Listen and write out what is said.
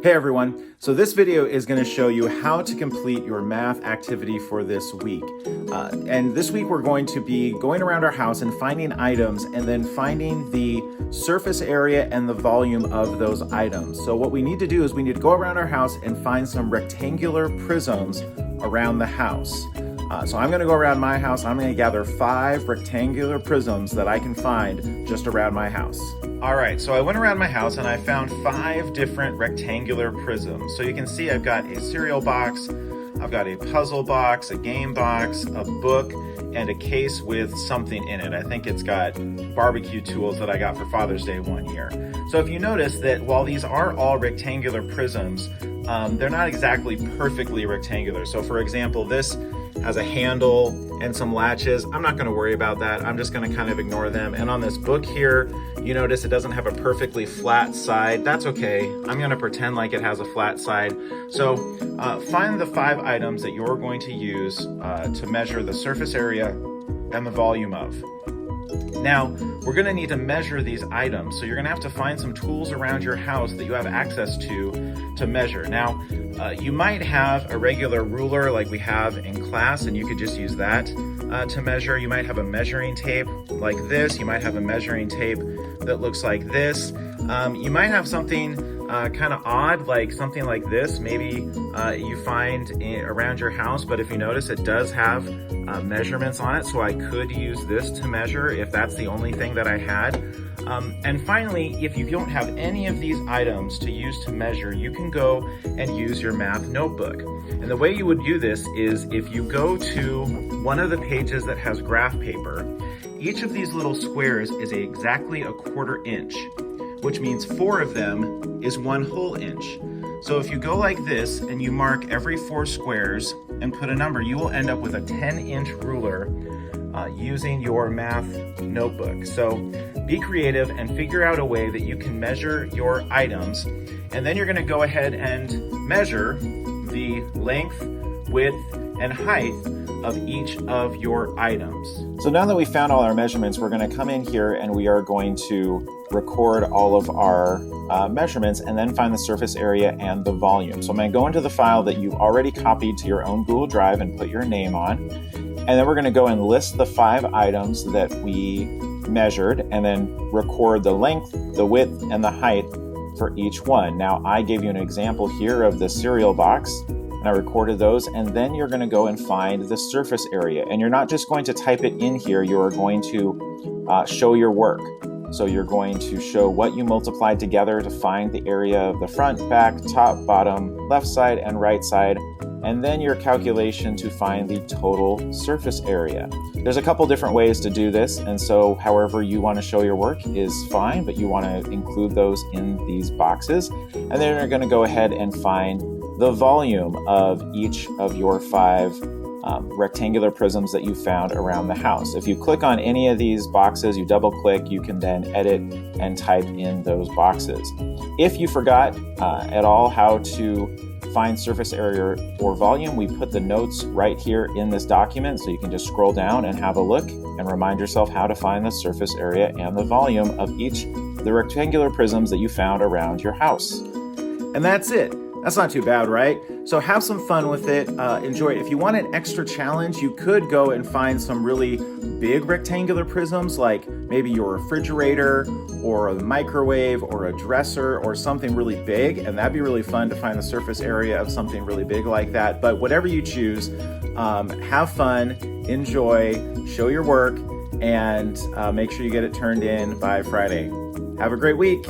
Hey everyone, so this video is going to show you how to complete your math activity for this week. And this week we're going to be going around our house and finding items and then finding the surface area and the volume of those items. So what we need to do is we need to go around our house and find some rectangular prisms around the house. So I'm going to go around my house. I'm going to gather 5 rectangular prisms that I can find just around my house. All right, so I went around my house and I found 5 different rectangular prisms. So you can see I've got a cereal box, I've got a puzzle box, a game box, a book, and a case with something in it. I think it's got barbecue tools that I got for Father's Day one year. So if you notice that while these are all rectangular prisms, they're not exactly perfectly rectangular. So for example, this has a handle and some latches. I'm not going to worry about that. I'm just going to kind of ignore them. And on this book here, you notice it doesn't have a perfectly flat side. That's okay. I'm going to pretend like it has a flat side. So find the 5 items that you're going to use to measure the surface area and the volume of. Now, we're going to need to measure these items, so you're going to have to find some tools around your house that you have access to measure. Now, you might have a regular ruler like we have in class, and you could just use that to measure. You might have a measuring tape like this. You might have a measuring tape that looks like this. You might have something kind of odd, like something like this. Maybe you find around your house, but if you notice, it does have measurements on it, so I could use this to measure if that's the only thing that I had. And finally, if you don't have any of these items to use to measure, you can go and use your math notebook. And the way you would do this is if you go to one of the pages that has graph paper, each of these little squares is exactly a 1/4 inch, which means 4 of them is 1 whole inch. So if you go like this and you mark every 4 squares and put a number, you will end up with a 10-inch ruler using your math notebook. So be creative and figure out a way that you can measure your items, and then you're going to go ahead and measure the length, width, and height of each of your items. So now that we found all our measurements, we're going to come in here and we are going to record all of our measurements and then find the surface area and the volume. So I'm going to go into the file that you've already copied to your own Google Drive and put your name on. And then we're going to go and list the 5 items that we measured and then record the length, the width, and the height for each one. Now, I gave you an example here of the cereal box, and I recorded those, and then you're going to go and find the surface area. And you're not just going to type it in here, you are going to show your work. So you're going to show what you multiplied together to find the area of the front, back, top, bottom, left side, and right side, and then your calculation to find the total surface area. There's a couple different ways to do this, and so however you want to show your work is fine, but you want to include those in these boxes. And then you're going to go ahead and find the volume of each of your 5 rectangular prisms that you found around the house. If you click on any of these boxes, you double click, you can then edit and type in those boxes. If you forgot at all how to find surface area or volume, we put the notes right here in this document, so you can just scroll down and have a look and remind yourself how to find the surface area and the volume of each of the rectangular prisms that you found around your house. And that's it. That's not too bad, right? So have some fun with it, enjoy it. If you want an extra challenge, you could go and find some really big rectangular prisms, like maybe your refrigerator or a microwave or a dresser or something really big, and that'd be really fun to find the surface area of something really big like that. But whatever you choose, have fun, enjoy, show your work, and make sure you get it turned in by Friday. Have a great week.